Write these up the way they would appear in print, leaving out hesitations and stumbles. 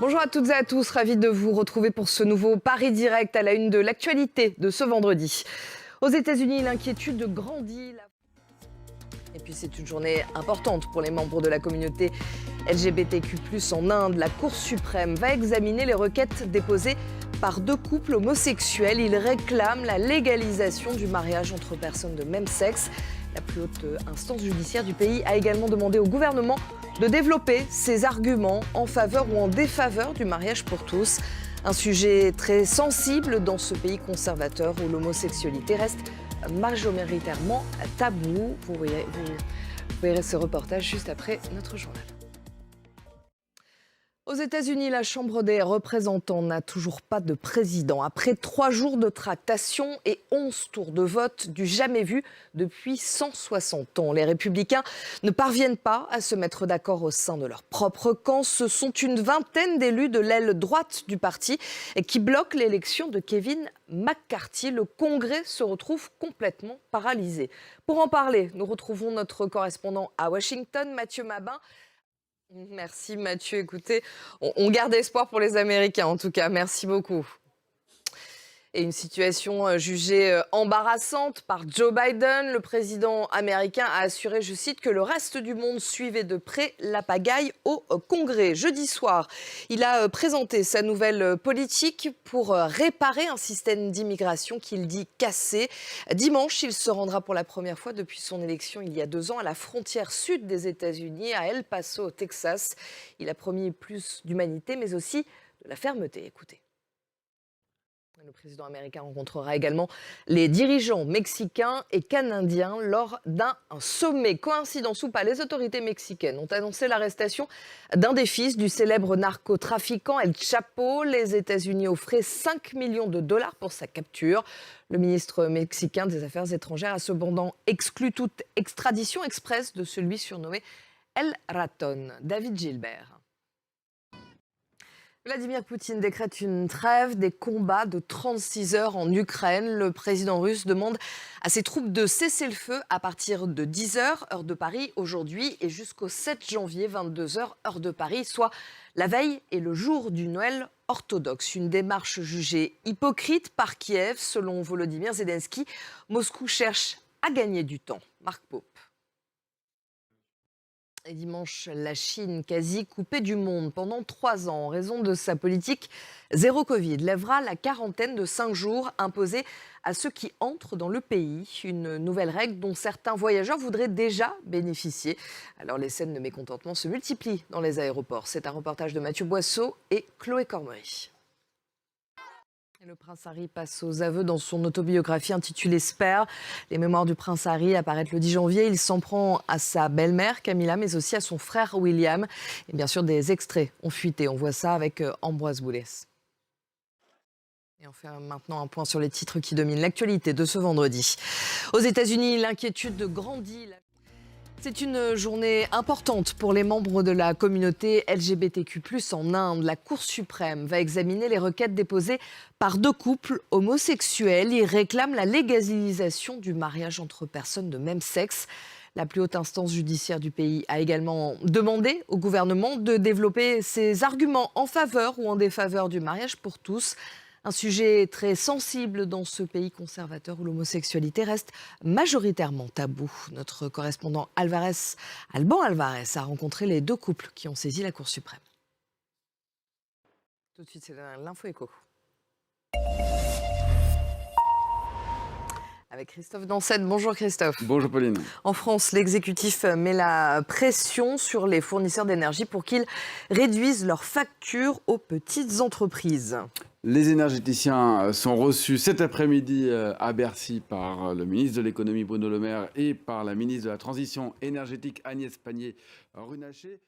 Bonjour à toutes et à tous, ravi de vous retrouver pour ce nouveau Paris Direct à la une de l'actualité de ce vendredi. Aux États-Unis, l'inquiétude grandit. Et puis c'est une journée importante pour les membres de la communauté LGBTQ+ en Inde. La Cour suprême va examiner les requêtes déposées par deux couples homosexuels. Ils réclament la légalisation du mariage entre personnes de même sexe. La plus haute instance judiciaire du pays a également demandé au gouvernement de développer ses arguments en faveur ou en défaveur du mariage pour tous. Un sujet très sensible dans ce pays conservateur où l'homosexualité reste majoritairement tabou. Vous verrez ce reportage juste après notre journal. Aux États-Unis, la Chambre des représentants n'a toujours pas de président. Après 3 jours de tractation et 11 tours de vote du jamais vu depuis 160 ans, les républicains ne parviennent pas à se mettre d'accord au sein de leur propre camp. Ce sont une vingtaine d'élus de l'aile droite du parti qui bloquent l'élection de Kevin McCarthy. Le Congrès se retrouve complètement paralysé. Pour en parler, nous retrouvons notre correspondant à Washington, Mathieu Mabin. Merci Mathieu. Écoutez, on garde espoir pour les Américains en tout cas. Merci beaucoup. Et une situation jugée embarrassante par Joe Biden. Le président américain a assuré, je cite, que le reste du monde suivait de près la pagaille au Congrès. Jeudi soir, il a présenté sa nouvelle politique pour réparer un système d'immigration qu'il dit cassé. Dimanche, il se rendra pour la première fois depuis son élection il y a 2 ans à la frontière sud des États-Unis, à El Paso, au Texas. Il a promis plus d'humanité, mais aussi de la fermeté. Écoutez. Le président américain rencontrera également les dirigeants mexicains et canadiens lors d'un sommet. Coïncidence ou pas, les autorités mexicaines ont annoncé l'arrestation d'un des fils du célèbre narcotrafiquant El Chapo. Les États-Unis offraient 5 millions de dollars pour sa capture. Le ministre mexicain des Affaires étrangères a cependant exclu toute extradition express de celui surnommé El Raton. David Gilbert. Vladimir Poutine décrète une trêve des combats de 36 heures en Ukraine. Le président russe demande à ses troupes de cesser le feu à partir de 10 heures, heure de Paris, aujourd'hui, et jusqu'au 7 janvier, 22 heures, heure de Paris, soit la veille et le jour du Noël orthodoxe. Une démarche jugée hypocrite par Kiev, selon Volodymyr Zelensky. Moscou cherche à gagner du temps. Marc Pope. Et dimanche, la Chine, quasi coupée du monde pendant 3 ans en raison de sa politique zéro Covid, lèvera la quarantaine de 5 jours imposée à ceux qui entrent dans le pays. Une nouvelle règle dont certains voyageurs voudraient déjà bénéficier. Alors les scènes de mécontentement se multiplient dans les aéroports. C'est un reportage de Mathieu Boisseau et Chloé Cormery. Le prince Harry passe aux aveux dans son autobiographie intitulée Spare. Les mémoires du prince Harry apparaissent le 10 janvier. Il s'en prend à sa belle-mère Camilla, mais aussi à son frère William. Et bien sûr, des extraits ont fuité. On voit ça avec Ambroise Boulès. Et on fait maintenant un point sur les titres qui dominent l'actualité de ce vendredi. Aux États-Unis, l'inquiétude grandit. C'est une journée importante pour les membres de la communauté LGBTQ+ en Inde. La Cour suprême va examiner les requêtes déposées par deux couples homosexuels. Ils réclament la légalisation du mariage entre personnes de même sexe. La plus haute instance judiciaire du pays a également demandé au gouvernement de développer ses arguments en faveur ou en défaveur du mariage pour tous. Un sujet très sensible dans ce pays conservateur où l'homosexualité reste majoritairement tabou. Notre correspondant Alban Alvarez a rencontré les deux couples qui ont saisi la Cour suprême. Tout de suite, c'est l'info éco. Avec Christophe Dansette. Bonjour Christophe. Bonjour Pauline. En France, l'exécutif met la pression sur les fournisseurs d'énergie pour qu'ils réduisent leurs factures aux petites entreprises. Les énergéticiens sont reçus cet après-midi à Bercy par le ministre de l'économie Bruno Le Maire et par la ministre de la Transition énergétique Agnès Pannier-Runacher.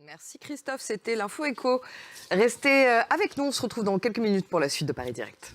Merci Christophe, c'était l'info éco. Restez avec nous, on se retrouve dans quelques minutes pour la suite de Paris Direct.